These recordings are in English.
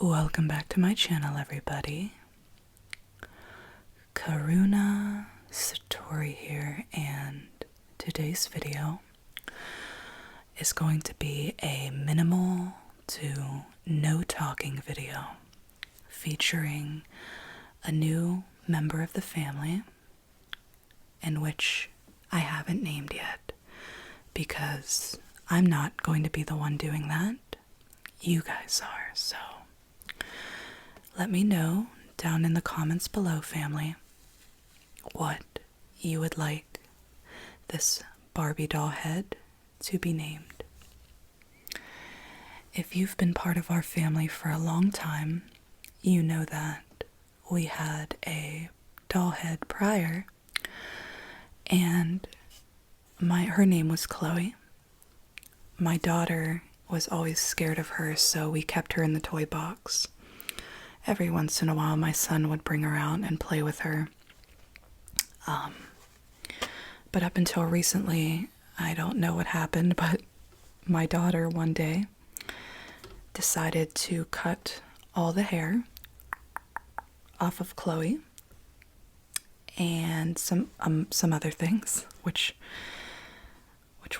Welcome back to my channel, everybody. Karuna Satori here, and today's video is going to be a minimal to no talking video featuring a new member of the family, in which I haven't named yet because I'm not going to be the one doing that. You guys are, so let me know down in the comments below, family, what you would like this Barbie doll head to be named. If you've been part of our family for a long time, you know that we had a doll head prior, and her name was Chloe. My daughter was always scared of her, so we kept her in the toy box. Every once in a while, my son would bring her out and play with her. But up until recently, I don't know what happened, but my daughter one day decided to cut all the hair off of Chloe and some other things, which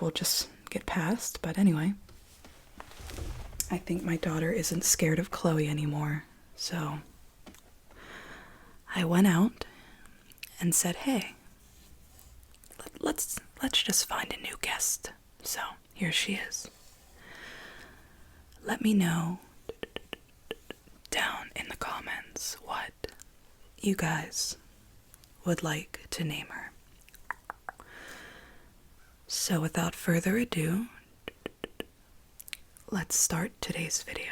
we'll just get past. But anyway, I think my daughter isn't scared of Chloe anymore. So I went out and said, hey, let's just find a new guest. So here she is. Let me know down in the comments what you guys would like to name her. So without further ado, let's start today's video.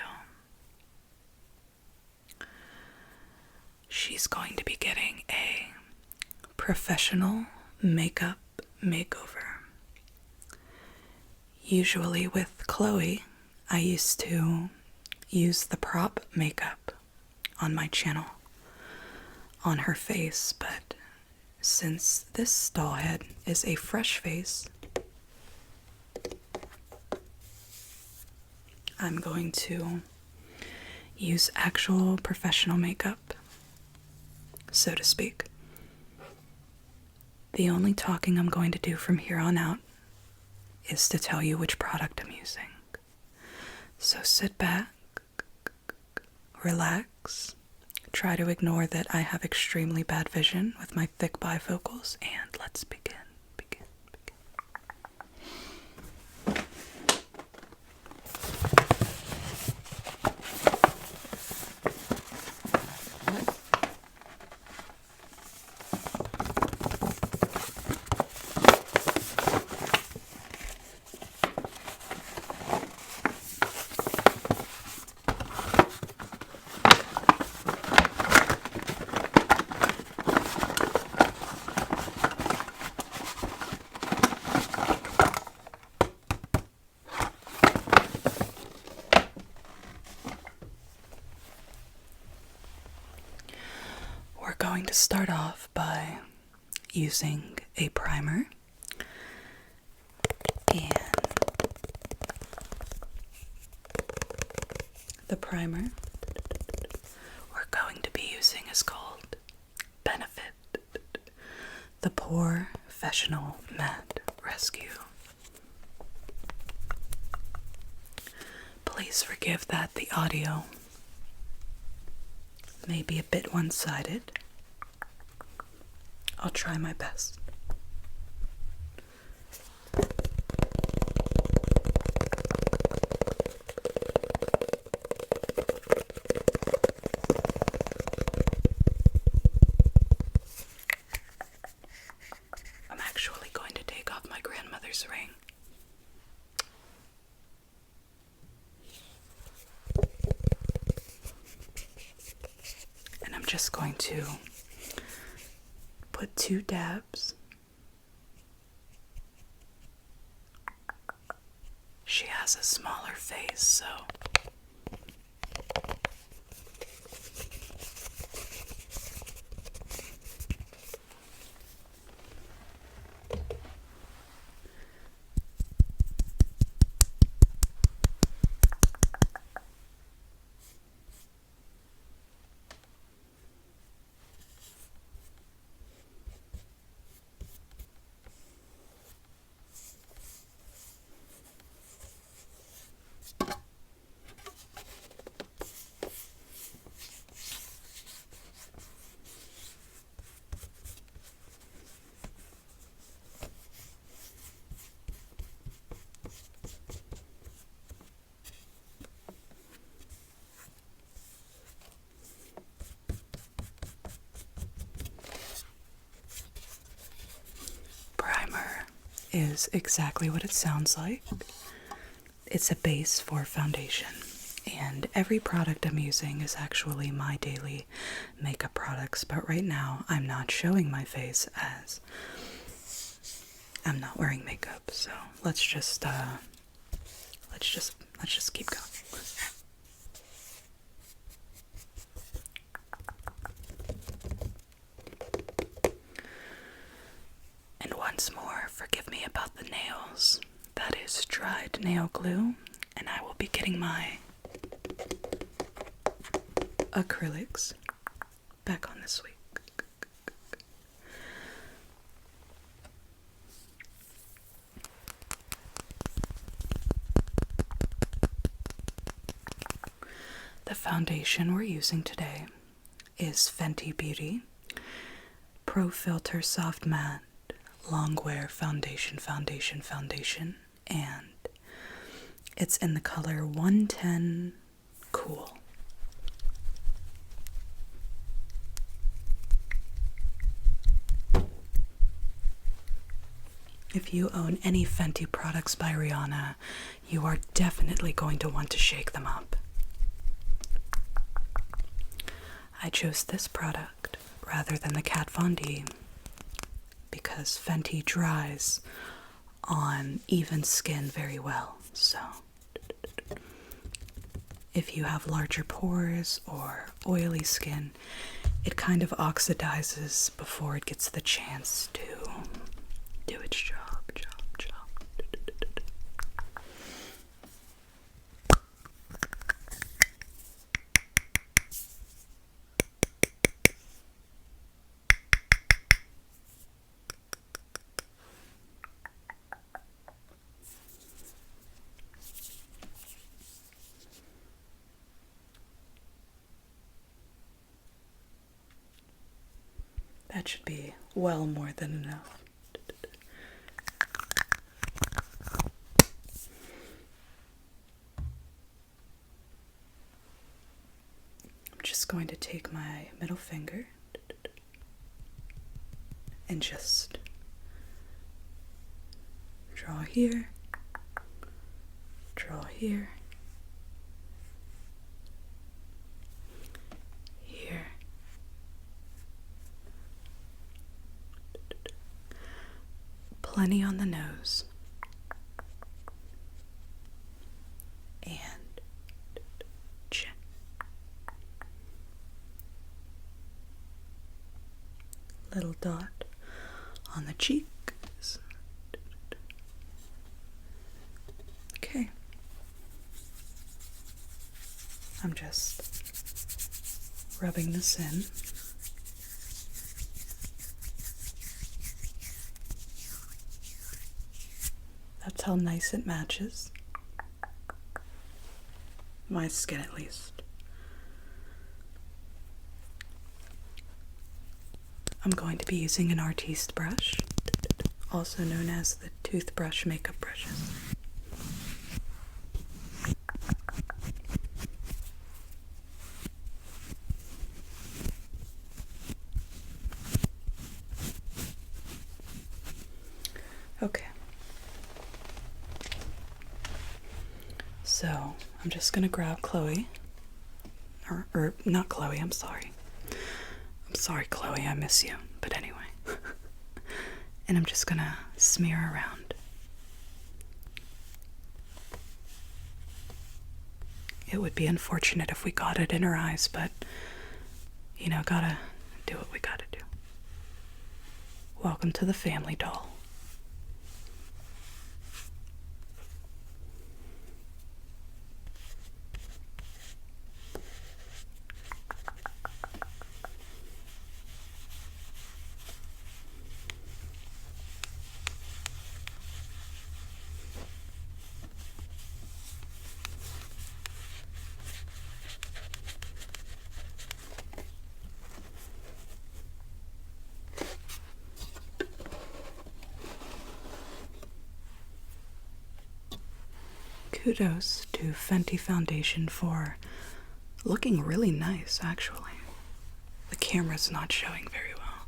She's going to be getting a professional makeup makeover. Usually with Chloe, I used to use the prop makeup on my channel on her face, but since this doll head is a fresh face, I'm going to use actual professional makeup, so to speak. The only talking I'm going to do from here on out is to tell you which product I'm using. So sit back, relax, try to ignore that I have extremely bad vision with my thick bifocals, and let's begin. Going to start off by using a primer, and the primer we're going to be using is called Benefit, the Pore Professional Matte Rescue. Please forgive that the audio may be a bit one-sided. I'll try my best. I'm actually going to take off my grandmother's ring. And I'm just going to put 2 dabs. She has a smaller face, so is exactly what it sounds like. It's a base for foundation, and every product I'm using is actually my daily makeup products, but right now I'm not showing my face as I'm not wearing makeup, so let's just keep going. And once more, forgive me about the nails. That is dried nail glue, and I will be getting my acrylics back on this week. The foundation we're using today is Fenty Beauty Pro Filter Soft Matte Long Wear Foundation, and it's in the color 110 Cool. If you own any Fenty products by Rihanna, you are definitely going to want to shake them up. I chose this product rather than the Kat Von D because Fenty dries on even skin very well. So if you have larger pores or oily skin, it kind of oxidizes before it gets the chance to do its job. That should be well more than enough. I'm just going to take my middle finger and just draw here, here, here, plenty on the nose, and chin. Little dot on the cheeks. Okay. I'm just rubbing this in. That's how nice it matches. My skin, at least. I'm going to be using an artiste brush, also known as the toothbrush makeup brushes. Okay. So, I'm just gonna grab Chloe, or not Chloe, I'm sorry. I'm sorry, Chloe, I miss you, but anyway. And I'm just gonna smear around. It would be unfortunate if we got it in her eyes, but, you know, gotta do what we gotta do. Welcome to the family, doll. Kudos to Fenty Foundation for looking really nice, actually. The camera's not showing very well.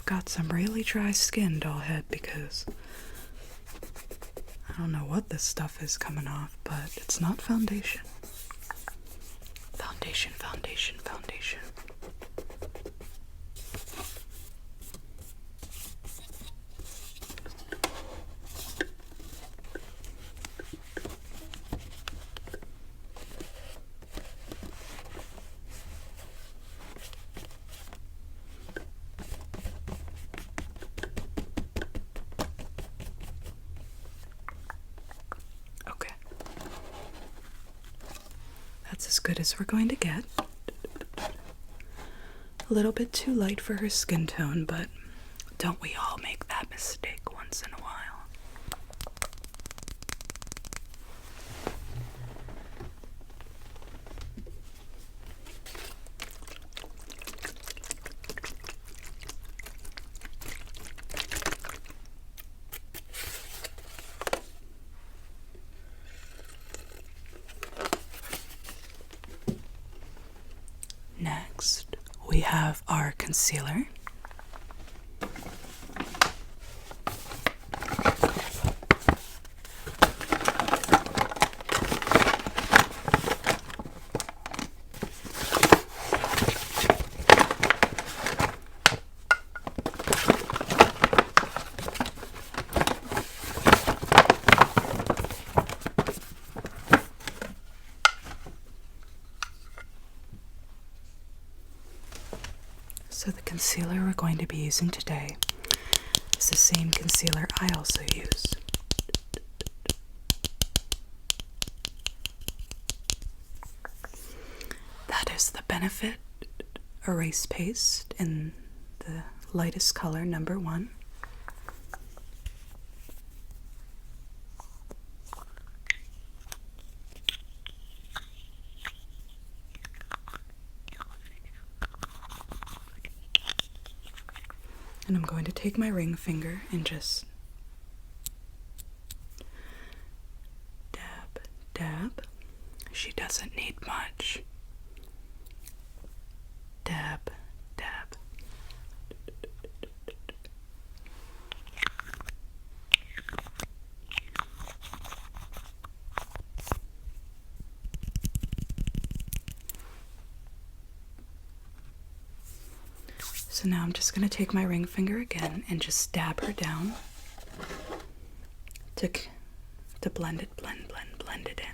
got some really dry skin, dollhead, because I don't know what this stuff is coming off, but it's not foundation. Foundation, foundation, foundation. Okay. That's as good as we're going to get. A little bit too light for her skin tone, but don't we all make that mistake once in a while? Next, we have our concealer. So the concealer we're going to be using today is the same concealer I also use. That is the Benefit Erase Paste in the lightest color, number 1. And I'm going to take my ring finger and just dab, dab. She doesn't need much. Dab, dab. So now I'm just going to take my ring finger again and just dab her down to blend it, blend it in.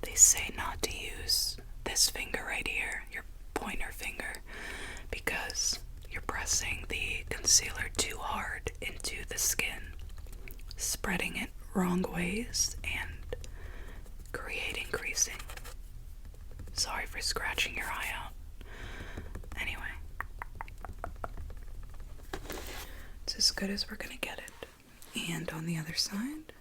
They say not to use this finger right here, your pointer finger, because you're pressing the concealer too hard into the skin, spreading it wrong ways and creating creasing. Sorry for scratching your eye out. Anyway, it's as good as we're gonna get it. And on the other side.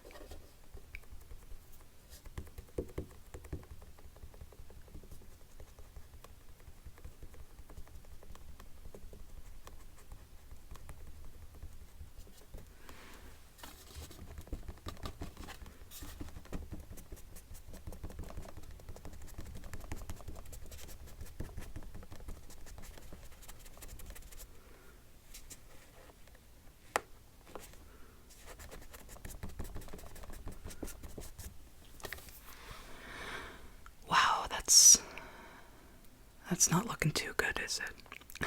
That's not looking too good, is it?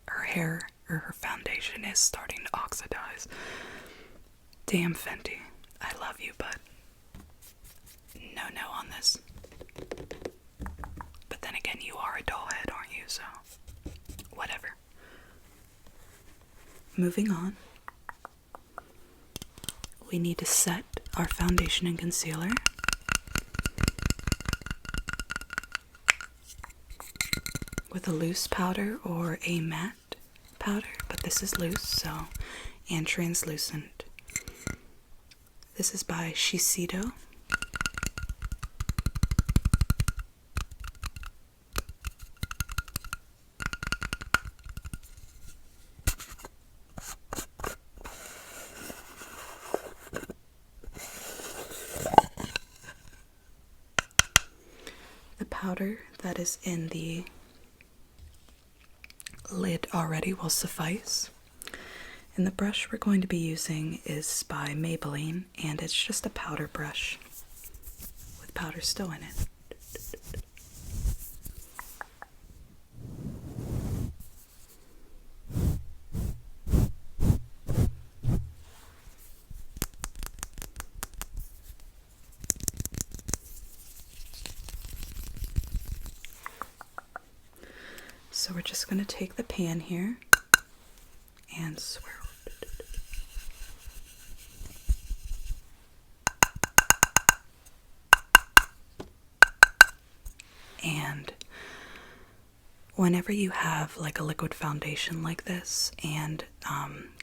Her hair or her foundation is starting to oxidize. Damn, Fenty. I love you, but no on this. But then again, you are a doll head, aren't you? So, whatever. Moving on. We need to set our foundation and concealer. With a loose powder or a matte powder, but this is loose, so, and translucent. This is by Shiseido. The powder that is in the lid already will suffice. And the brush we're going to be using is by Maybelline, and it's just a powder brush with powder still in it. So we're just going to take the pan here and swirl. And whenever you have like a liquid foundation like this and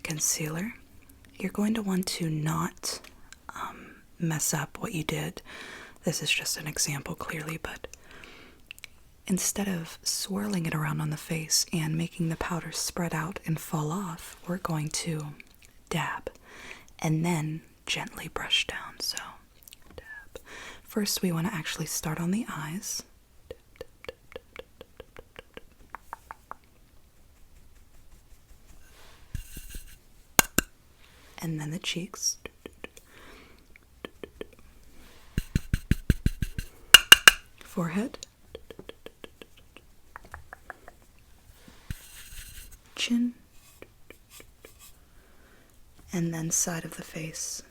concealer, you're going to want to not mess up what you did. This is just an example clearly, but instead of swirling it around on the face and making the powder spread out and fall off, we're going to dab and then gently brush down. So dab. First we want to actually start on the eyes. And then the cheeks. Forehead. Chin. And then side of the face,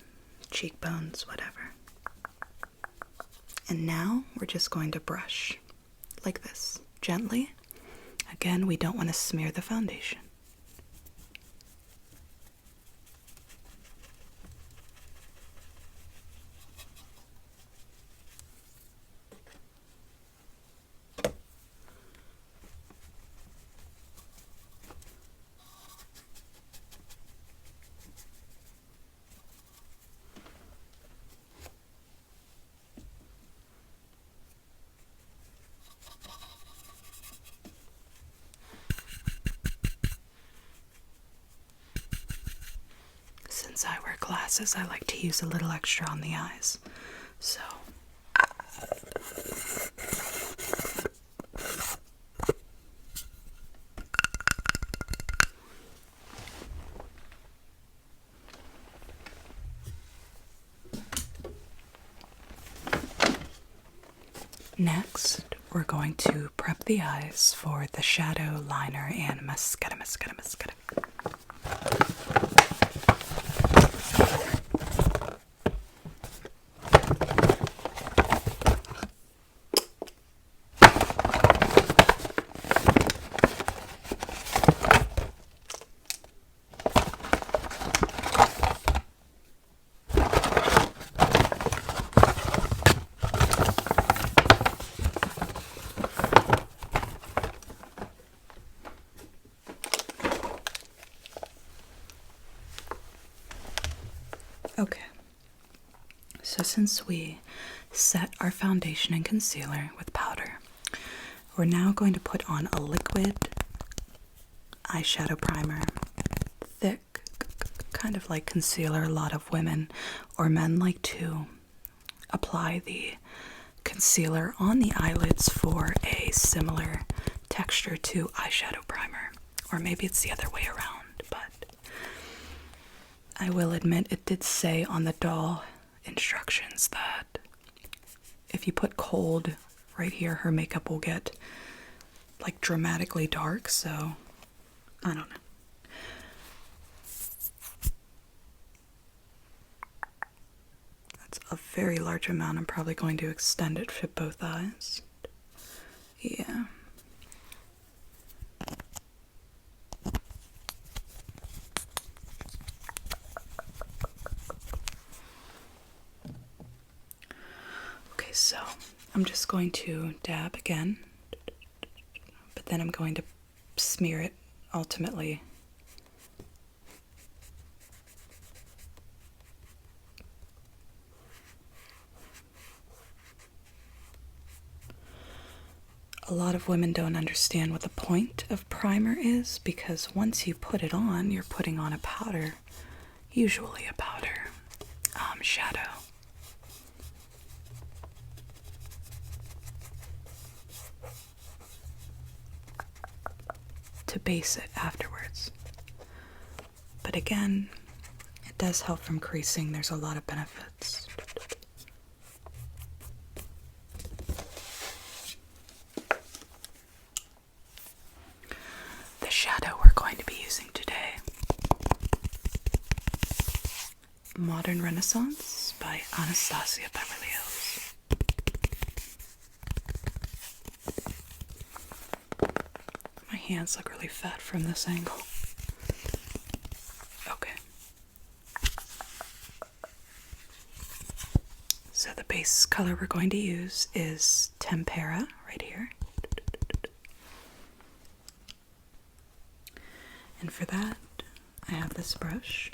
cheekbones, whatever. And now we're just going to brush like this, gently. Again, we don't want to smear the foundation. Since I wear glasses, I like to use a little extra on the eyes. So next, we're going to prep the eyes for the shadow, liner, and mascara. Okay, so since we set our foundation and concealer with powder, we're now going to put on a liquid eyeshadow primer, thick, kind of like concealer. A lot of women or men like to apply the concealer on the eyelids for a similar texture to eyeshadow primer, or maybe it's the other way around, but I will admit it did say on the doll instructions that if you put cold right here, her makeup will get like dramatically dark, so I don't know. That's a very large amount. I'm probably going to extend it for both eyes. Yeah. So I'm just going to dab again, but then I'm going to smear it ultimately. a lot of women don't understand what the point of primer is, because once you put it on, you're putting on a powder, usually a powder shadow. To base it afterwards. But again, it does help from creasing. There's a lot of benefits. The shadow we're going to be using today, Modern Renaissance by Anastasia Beverly Hills. My hands look really fat from this angle. Okay. So the base color we're going to use is Tempera, right here. And for that, I have this brush.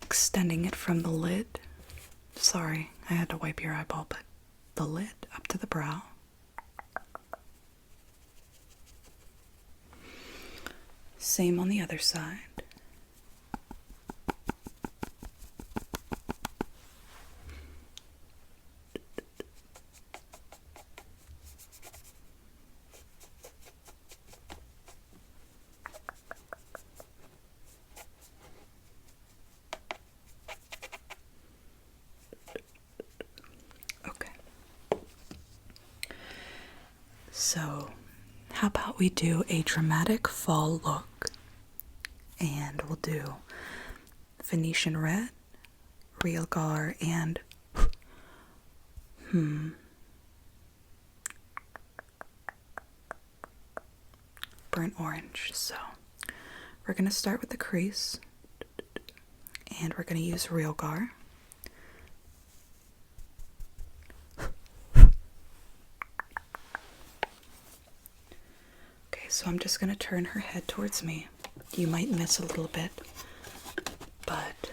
Extending it from the lid. Sorry, I had to wipe your eyeball, but the lid up to the brow. Same on the other side. So, how about we do a dramatic fall look, and we'll do Venetian Red, Real Gar, and Burnt Orange. So, we're going to start with the crease, and we're going to use Real Gar. So I'm just going to turn her head towards me. You might miss a little bit, but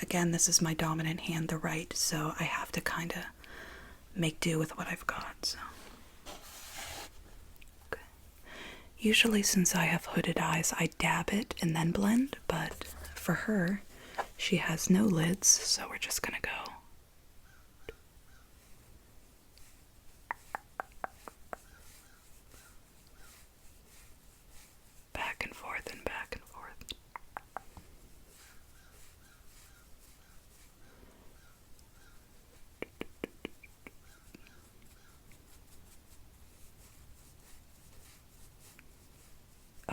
again, this is my dominant hand, the right, so I have to kind of make do with what I've got. So, okay. Usually, since I have hooded eyes, I dab it and then blend, but for her, she has no lids, so we're just going to go. Back and forth and back and forth.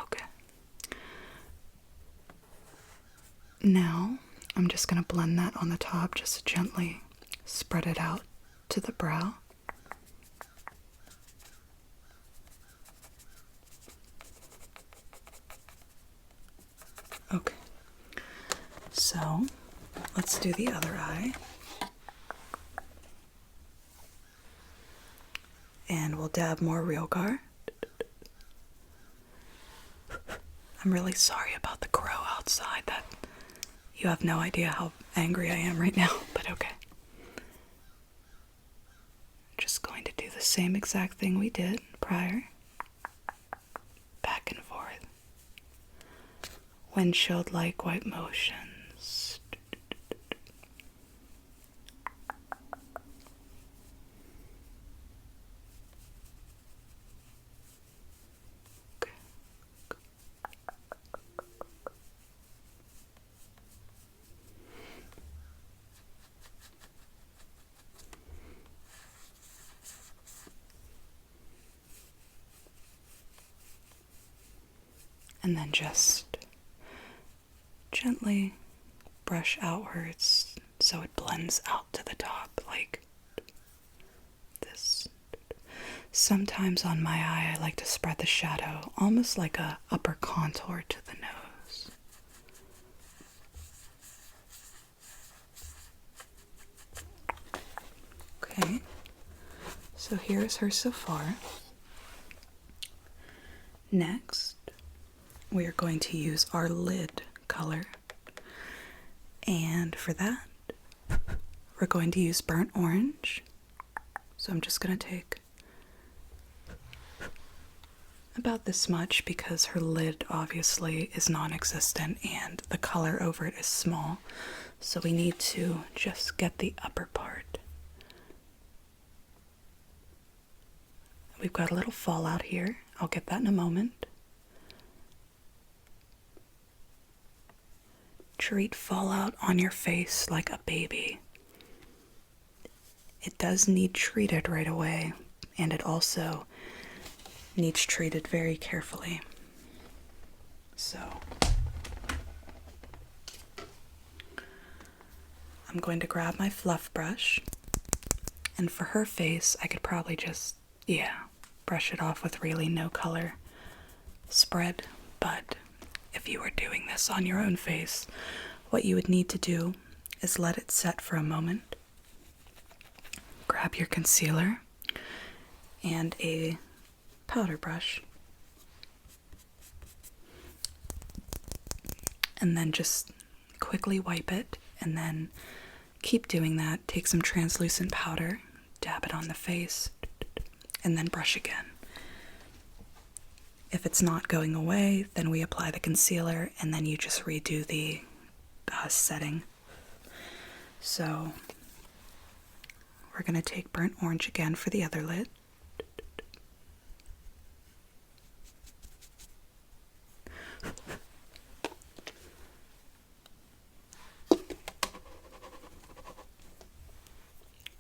Okay. Now, I'm just going to blend that on the top, just gently spread it out to the brow. Okay, so let's do the other eye. And we'll dab more Real Gar. I'm really sorry about the crow outside. That you have no idea how angry I am right now, but okay. Just going to do the same exact thing we did prior. Back and forth. Windshield-like white motions. Okay. And then just gently brush outwards so it blends out to the top like this. Sometimes on my eye I like to spread the shadow almost like a upper contour to the nose. Okay, So here's her so far. Next, we are going to use our lid color. And for that, we're going to use burnt orange. So I'm just going to take about this much because her lid obviously is non-existent and the color over it is small. So we need to just get the upper part. We've got a little fallout here. I'll get that in a moment. Treat fallout on your face like a baby. It does need treated right away, and it also needs treated very carefully. So I'm going to grab my fluff brush, and for her face, I could probably just, brush it off with really no color spread, but if you were doing this on your own face, what you would need to do is let it set for a moment. Grab your concealer and a powder brush, and then just quickly wipe it, and then keep doing that. Take some translucent powder, dab it on the face, and then brush again. If it's not going away, then we apply the concealer, and then you just redo the setting. So we're going to take burnt orange again for the other lid.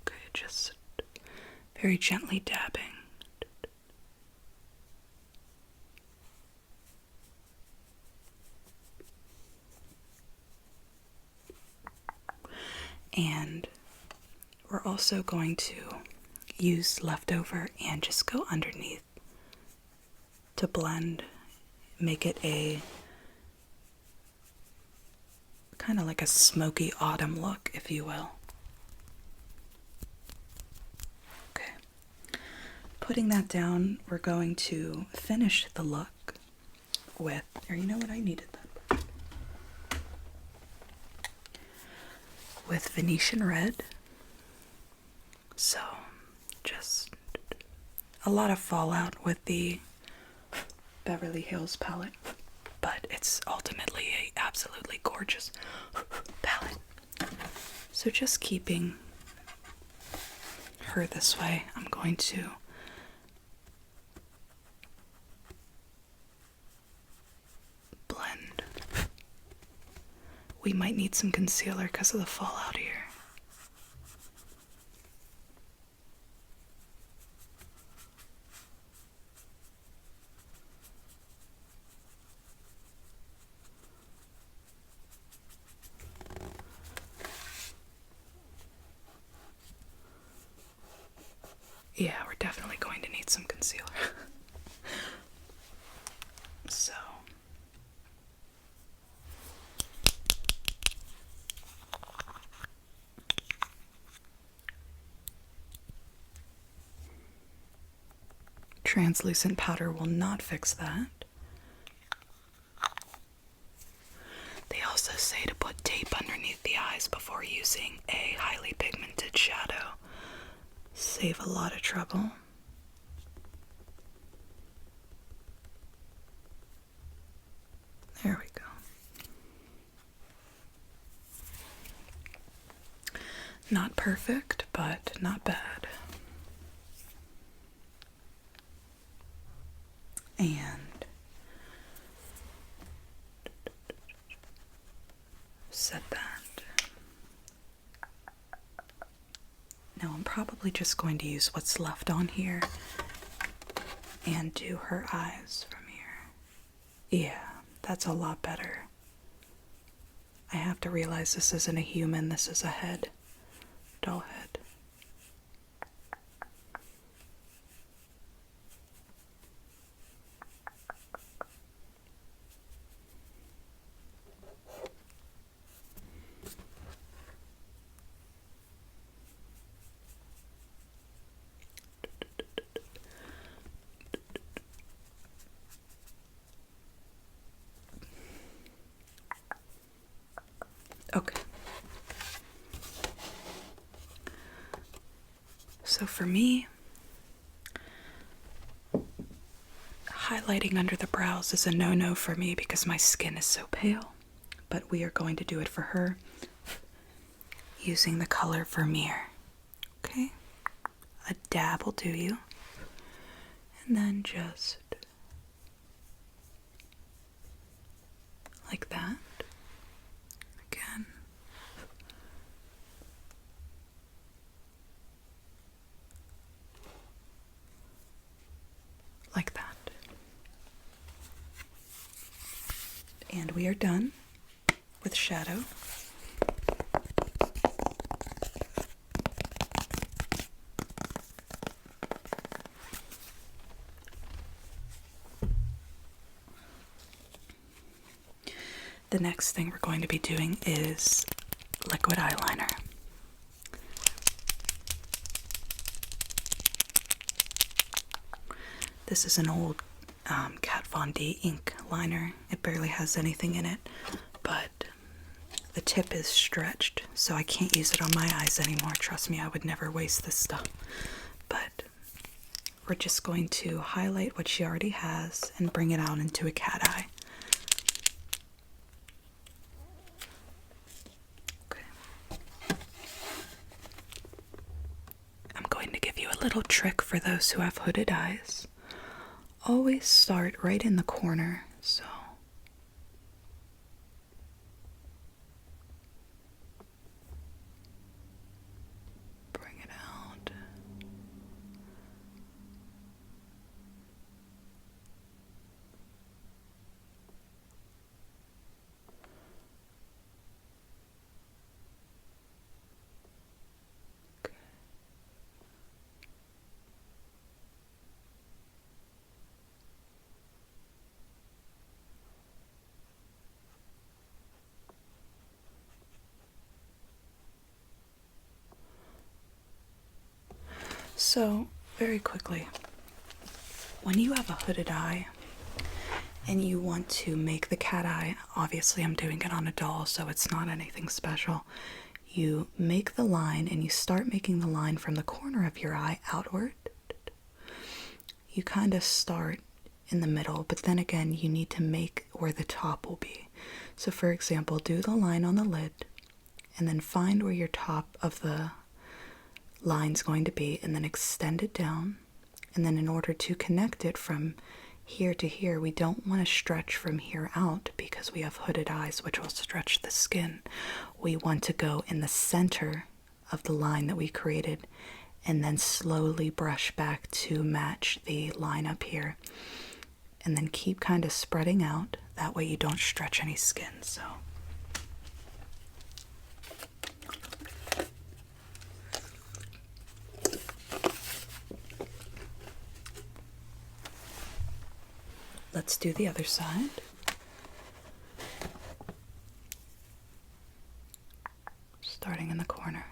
Okay, just very gently dabbing. And we're also going to use leftover and just go underneath to blend, make it a kind of like a smoky autumn look, if you will. Okay. Putting that down, we're going to finish the look with, or you know what, I needed that. With Venetian red. So just a lot of fallout with the Beverly Hills palette, but it's ultimately a absolutely gorgeous palette. So just keeping her this way, I'm going to blend. We might need some concealer because of the fallout here. Yeah, we're definitely going to need some concealer. So translucent powder will not fix that. They also say to put tape underneath the eyes before using a highly pigmented shadow. Save a lot of trouble. There we go. Not perfect, but not bad. And set that. Now I'm probably just going to use what's left on here and do her eyes from here. Yeah, that's a lot better. I have to realize this isn't a human, this is a head. Doll head. for me, highlighting under the brows is a no-no for me because my skin is so pale. But we are going to do it for her using the color Vermeer. Okay? A dab will do you. And then just like that. Again. Like that. And we are done with shadow. The next thing we're going to be doing is liquid eyeliner. This is an old Kat Von D ink liner. It barely has anything in it, but the tip is stretched, so I can't use it on my eyes anymore. Trust me, I would never waste this stuff. But we're just going to highlight what she already has and bring it out into a cat eye. A little trick for those who have hooded eyes. Always start right in the corner, so bring it out. So, very quickly, when you have a hooded eye and you want to make the cat eye, obviously I'm doing it on a doll, so it's not anything special. You make the line and you start making the line from the corner of your eye outward. You kind of start in the middle, but then again, you need to make where the top will be. So for example, do the line on the lid and then find where your top of the line's going to be and then extend it down. And then in order to connect it from here to here, we don't want to stretch from here out because we have hooded eyes, which will stretch the skin. We want to go in the center of the line that we created and then slowly brush back to match the line up here. And then keep kind of spreading out. That way you don't stretch any skin. So let's do the other side. Starting in the corner.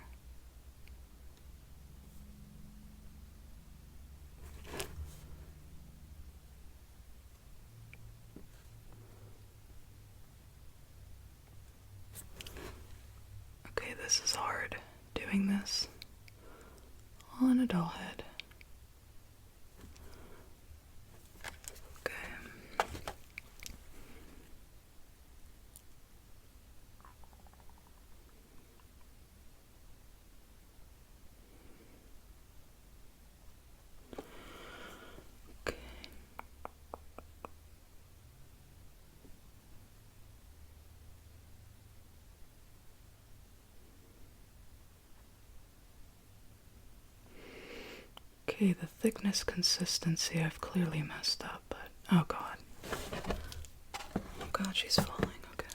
Okay, this is hard, doing this on a doll head. Okay, the thickness consistency I've clearly messed up, but oh god. Oh god, she's falling. Okay.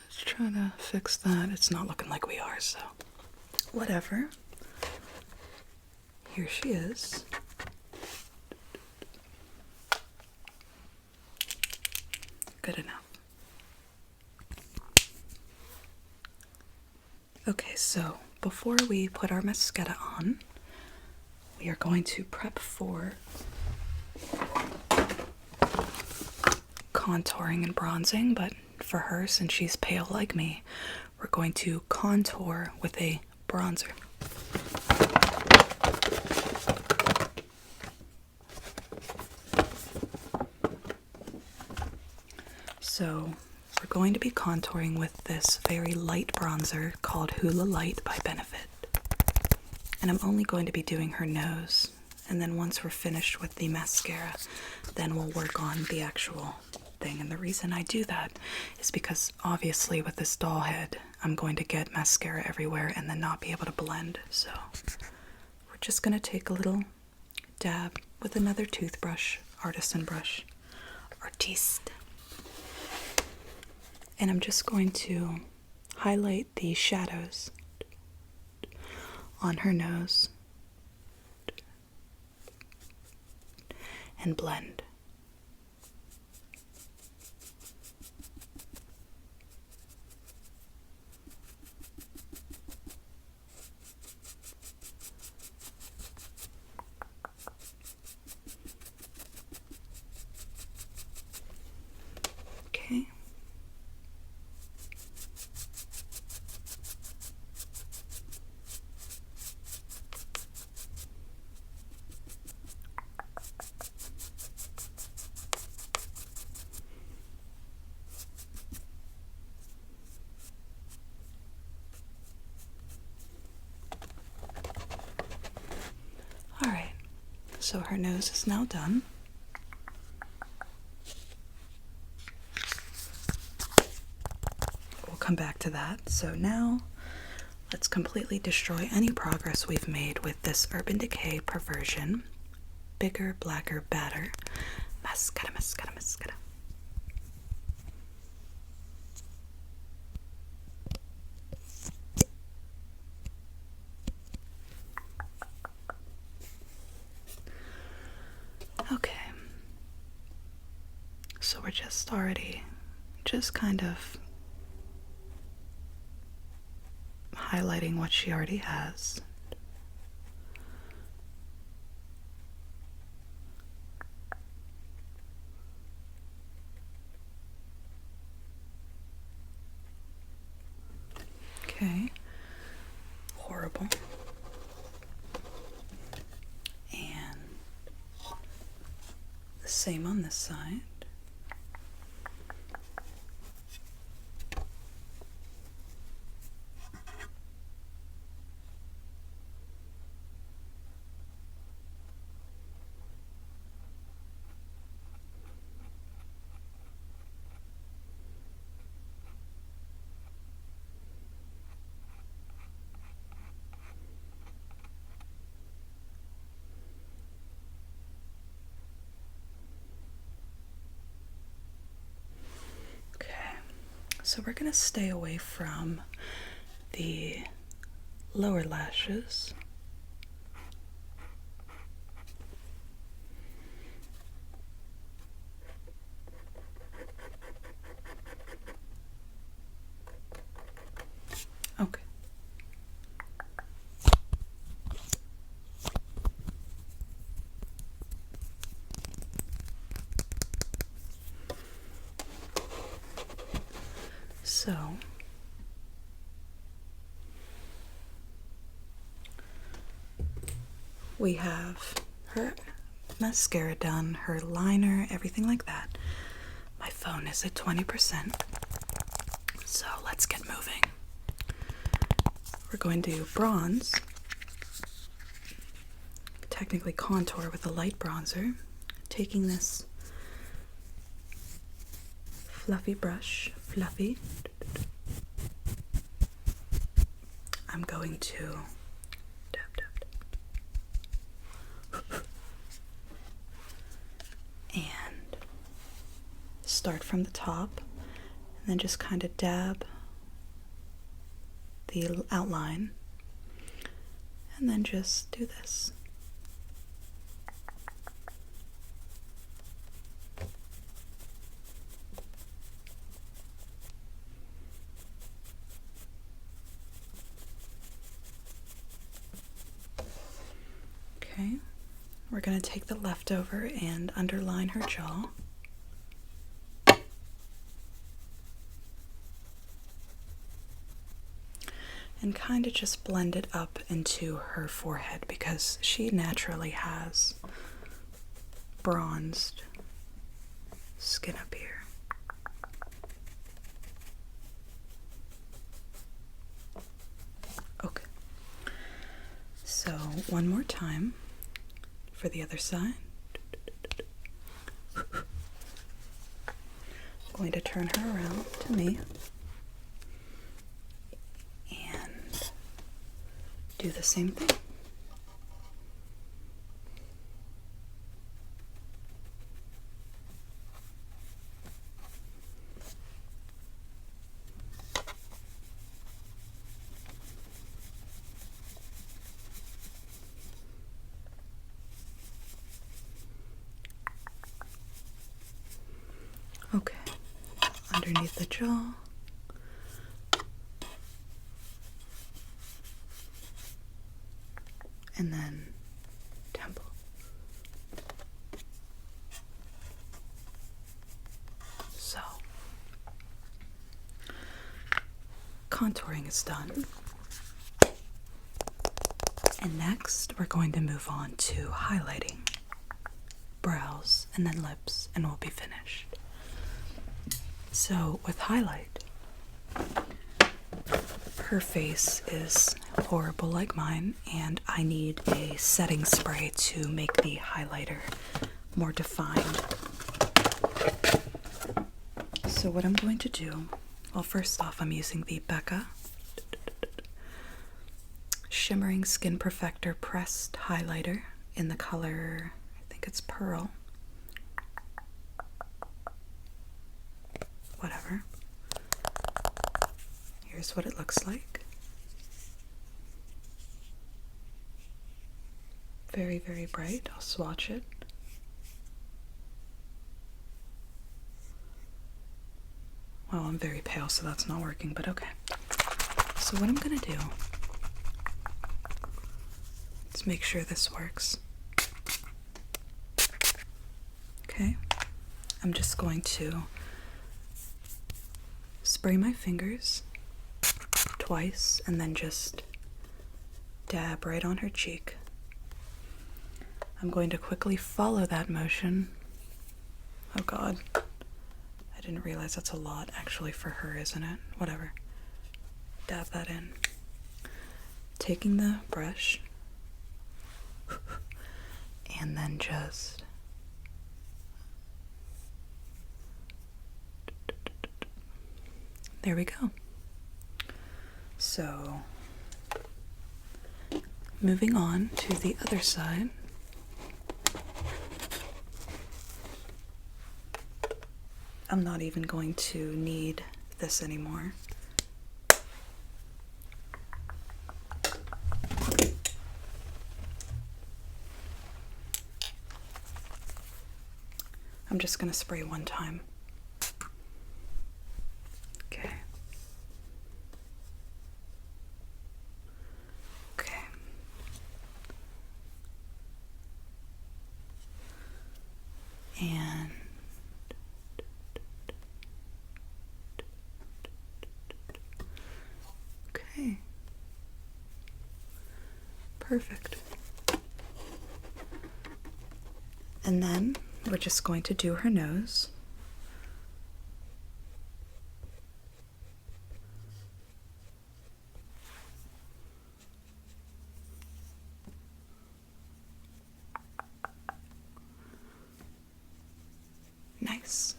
Let's try to fix that. It's not looking like we are, so whatever. Here she is. Good enough. Okay, so before we put our mascara on, we are going to prep for contouring and bronzing, but for her, since she's pale like me, we're going to contour with a bronzer. So we're going to be contouring with this very light bronzer called Hula Light by Benefit. And I'm only going to be doing her nose. And then once we're finished with the mascara, then we'll work on the actual thing. And the reason I do that is because obviously with this doll head, I'm going to get mascara everywhere and then not be able to blend. So we're just going to take a little dab with another toothbrush, artisan brush, artiste. And I'm just going to highlight the shadows on her nose and blend. Okay. Alright, so her nose is now done. We'll come back to that. So now, let's completely destroy any progress we've made with this Urban Decay Perversion Bigger, Blacker, Badder Mascara, Mascara, Mascara. Okay, so we're just kind of highlighting what she already has. Okay, horrible. And the same on this side. So we're going to stay away from the lower lashes. Okay. So we have her mascara done, her liner, everything like that. My phone is at 20%, so let's get moving. We're going to bronze, technically contour with a light bronzer, taking this fluffy brush, fluffy. I'm going to and start from the top and then just kind of dab the outline and then just do this. Okay, we're going to take the leftover and underline her jaw. And kind of just blend it up into her forehead because she naturally has bronzed skin up here. one more time for the other side. I'm going to turn her around to me and do the same thing. Okay, underneath the jaw. And then temple. So, contouring is done. And next, we're going to move on to highlighting, brows, and then lips, and we'll be finished. So, with highlight, her face is horrible like mine, and I need a setting spray to make the highlighter more defined. So what I'm going to do, well, first off, I'm using the Becca Shimmering Skin Perfector Pressed Highlighter in the color, I think it's Pearl. Whatever. Here's what it looks like. Very, very bright. I'll swatch it. Well, I'm very pale, so that's not working, but okay. So what I'm gonna do is make sure this works. Okay? I'm just going to spray my fingers twice and then just dab right on her cheek. I'm going to quickly follow that motion. Oh God. I didn't realize that's a lot actually for her, isn't it? Whatever. Dab that in. Taking the brush and then just there we go. So moving on to the other side. I'm not even going to need this anymore. I'm just going to spray one time. Okay. Okay. And okay. Perfect. And then we're just going to do her nose. Nice.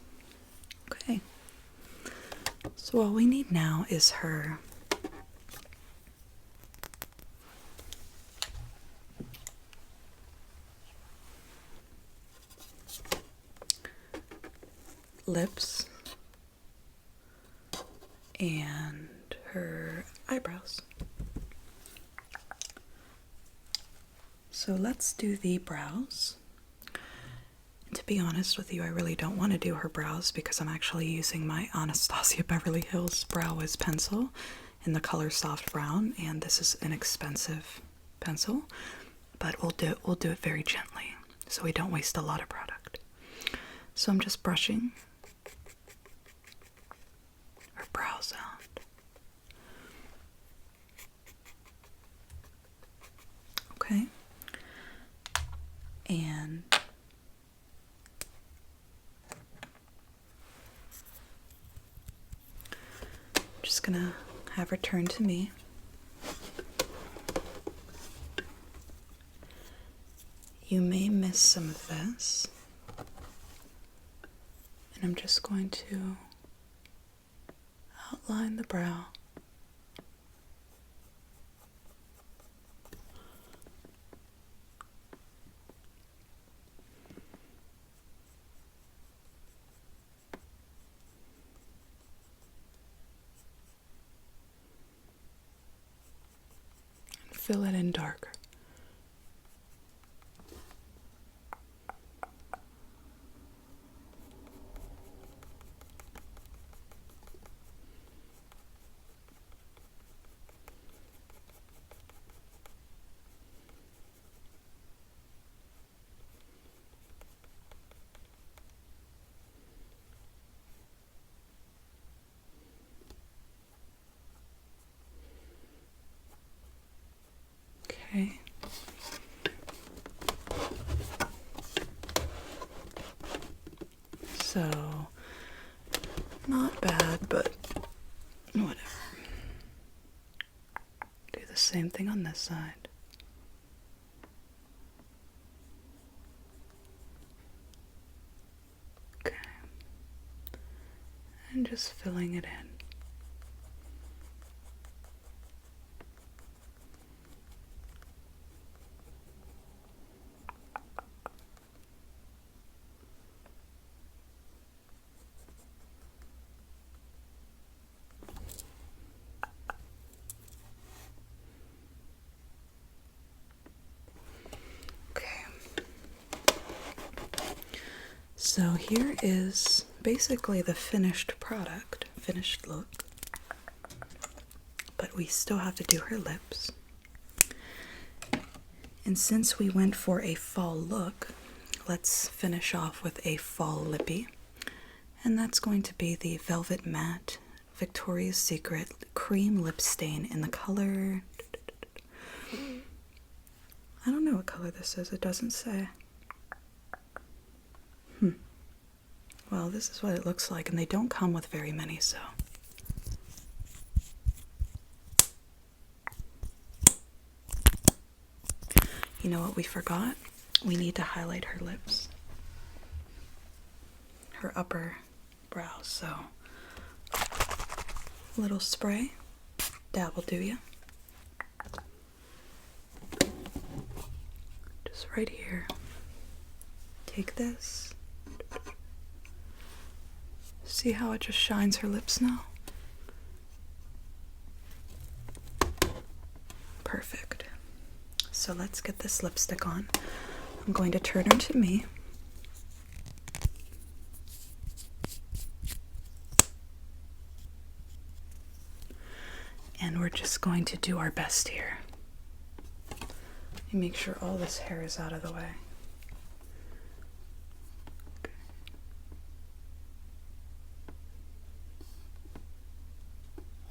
Okay. So all we need now is her lips and her eyebrows. So let's do the brows. To be honest with you, I really don't want to do her brows because I'm actually using my Anastasia Beverly Hills Brow Wiz pencil in the color Soft Brown, and this is an expensive pencil, but we'll do it very gently so we don't waste a lot of product. So I'm just brushing her brows out. Okay. And I'm just gonna have her turn to me You may miss some of this, and I'm just going to outline the brow. And fill it in darker. Okay. So, not bad, but whatever. Do the same thing on this side. Okay. And just filling it in. So here is basically the finished product, finished look, but we still have to do her lips. And since we went for a fall look, let's finish off with a fall lippy, and that's going to be the Velvet Matte Victoria's Secret Cream Lip Stain in the color, I don't know what color this is, it doesn't say. Well, this is what it looks like, and they don't come with very many, so. You know what we forgot? We need to highlight her lips. Her upper brows, so. Little spray. Dab will do ya. Just right here. Take this. See how it just shines her lips now? Perfect. So let's get this lipstick on. I'm going to turn her to me. And we're just going to do our best here. Let me make sure all this hair is out of the way.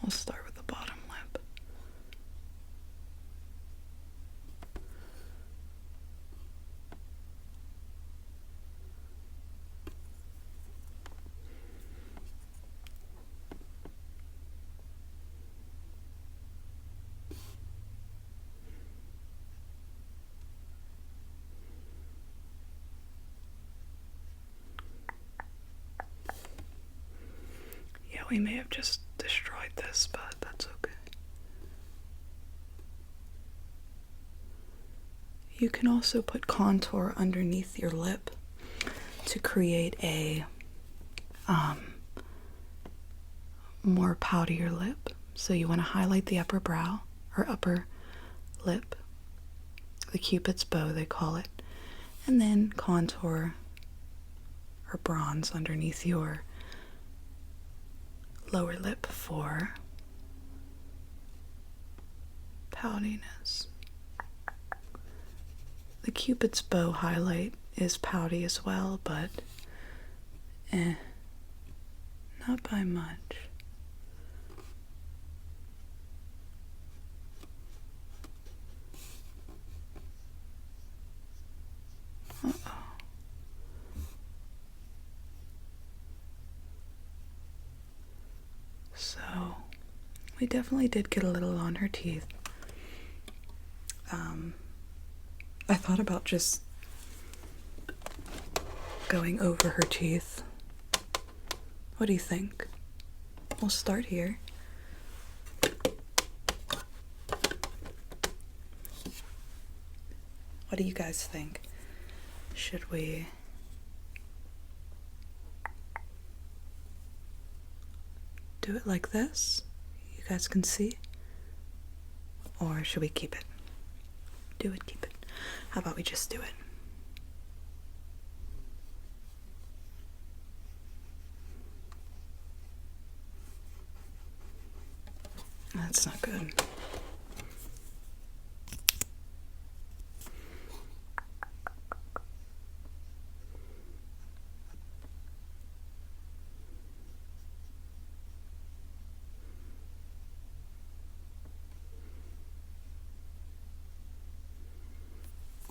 We'll start with the bottom lip. Yeah, we may have just destroyed this, but that's okay. You can also put contour underneath your lip to create a more poutier lip. So you want to highlight the upper brow, or upper lip, the Cupid's bow they call it, and then contour or bronze underneath your lower lip for poutiness. The Cupid's bow highlight is pouty as well, but not by much. Uh-oh. So, we definitely did get a little on her teeth. I thought about just going over her teeth. What do you think? We'll start here. What do you guys think? Should we do it like this? You guys can see? Or should we keep it? Do it, keep it. How about we just do it? That's not good.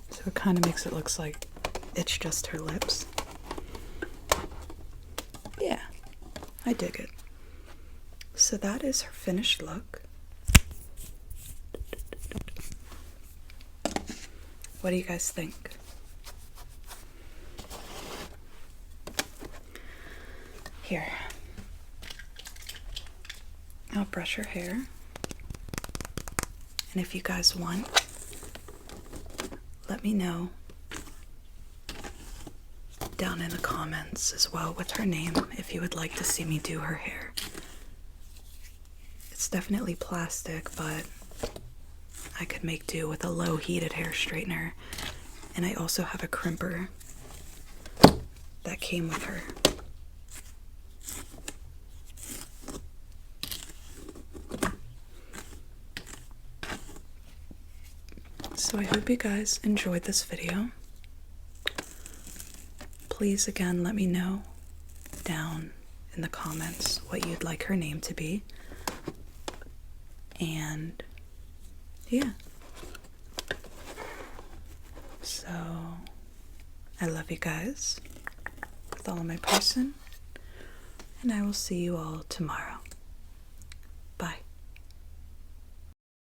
So it kind of makes it look like it's just her lips. Yeah, I dig it. So that is her finished look. What do you guys think? Here. I'll brush her hair. And if you guys want, let me know down in the comments as well with her name if you would like to see me do her hair. It's definitely plastic, but I could make do with a low heated hair straightener. And I also have a crimper that came with her. So I hope you guys enjoyed this video. Please again let me know down in the comments what you'd like her name to be. And yeah. So I love you guys with all of my person, and I will see you all tomorrow.